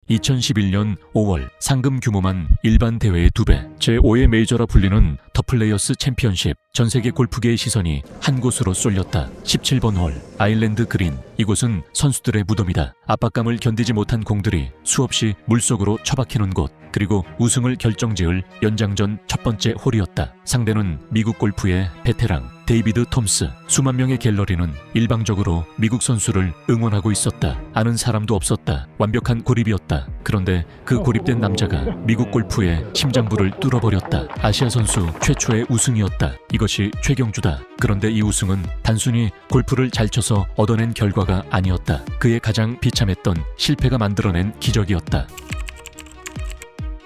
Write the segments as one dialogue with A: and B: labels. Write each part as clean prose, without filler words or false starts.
A: 2011년 5월 상금 규모만 일반 대회의 2배, 제5의 메이저라 불리는 더 플레이어스 챔피언십. 전세계 골프계의 시선이 한 곳으로 쏠렸다. 17번 홀, 아일랜드 그린. 이곳은 선수들의 무덤이다. 압박감을 견디지 못한 공들이 수없이 물속으로 처박히는 곳, 그리고 우승을 결정지을 연장전 첫 번째 홀이었다. 상대는 미국 골프의 베테랑 데이비드 톰스. 수만 명의 갤러리는 일방적으로 미국 선수를 응원하고 있었다. 아는 사람도 없었다. 완벽한 고립이었다. 그런데 그 고립된 남자가 미국 골프의 심장부를 뚫어버렸다. 아시아 선수 최초의 우승이었다. 이것이 최경주다. 그런데 이 우승은 단순히 골프를 잘 쳐서 얻어낸 결과가 아니었다. 그의 가장 비참했던 실패가 만들어낸 기적이었다.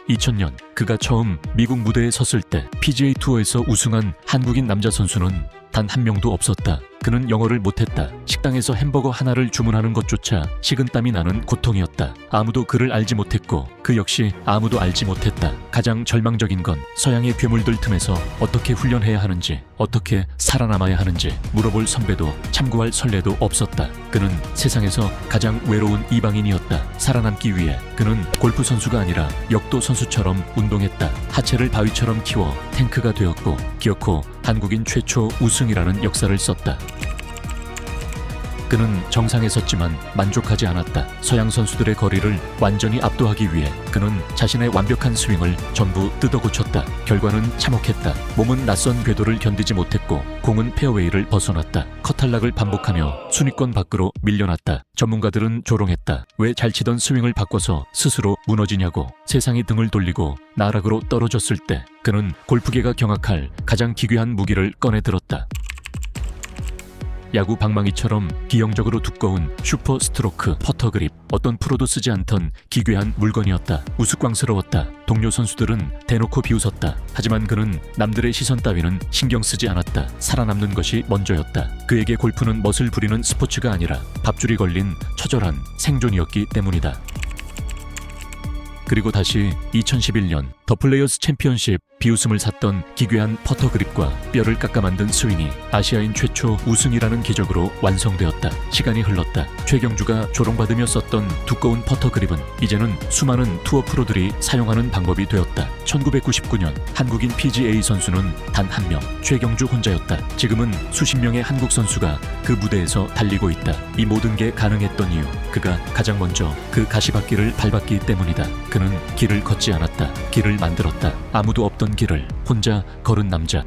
A: 2000년 그가 처음 미국 무대에 섰을 때 PGA 투어에서 우승한 한국인 남자 선수는 단 한 명도 없었다. 그는 영어를 못했다. 식당에서 햄버거 하나를 주문하는 것조차 식은땀이 나는 고통이었다. 아무도 그를 알지 못했고 그 역시 아무도 알지 못했다. 가장 절망적인 건 서양의 괴물들 틈에서 어떻게 훈련해야 하는지, 어떻게 살아남아야 하는지 물어볼 선배도 참고할 선례도 없었다. 그는 세상에서 가장 외로운 이방인이었다. 살아남기 위해 그는 골프 선수가 아니라 역도 선수처럼 운동했다. 하체를 바위처럼 키워 탱크가 되었고 기어코 한국인 최초 우승이라는 역사를 썼다. 그는 정상에 섰지만 만족하지 않았다. 서양 선수들의 거리를 완전히 압도하기 위해 그는 자신의 완벽한 스윙을 전부 뜯어고쳤다. 결과는 참혹했다. 몸은 낯선 궤도를 견디지 못했고 공은 페어웨이를 벗어났다. 컷탈락을 반복하며 순위권 밖으로 밀려났다. 전문가들은 조롱했다. 왜 잘 치던 스윙을 바꿔서 스스로 무너지냐고. 세상이 등을 돌리고 나락으로 떨어졌을 때 그는 골프계가 경악할 가장 기괴한 무기를 꺼내 들었다. 야구 방망이처럼 기형적으로 두꺼운 슈퍼 스트로크 퍼터 그립. 어떤 프로도 쓰지 않던 기괴한 물건이었다. 우스꽝스러웠다. 동료 선수들은 대놓고 비웃었다. 하지만 그는 남들의 시선 따위는 신경 쓰지 않았다. 살아남는 것이 먼저였다. 그에게 골프는 멋을 부리는 스포츠가 아니라 밥줄이 걸린 처절한 생존이었기 때문이다. 그리고 다시 2011년 더 플레이어스 챔피언십. 비웃음을 샀던 기괴한 퍼터 그립과 뼈를 깎아 만든 스윙이 아시아인 최초 우승이라는 기적으로 완성되었다. 시간이 흘렀다. 최경주가 조롱받으며 썼던 두꺼운 퍼터 그립은 이제는 수많은 투어 프로들이 사용하는 방법이 되었다. 1999년 한국인 PGA 선수는 단 한 명, 최경주 혼자였다. 지금은 수십 명의 한국 선수가 그 무대에서 달리고 있다. 이 모든 게 가능했던 이유, 그가 가장 먼저 그 가시밭길을 밟았기 때문이다. 그는 길을 걷지 않았다. 길을 만들었다. 아무도 없던 길을 혼자 걸은 남자.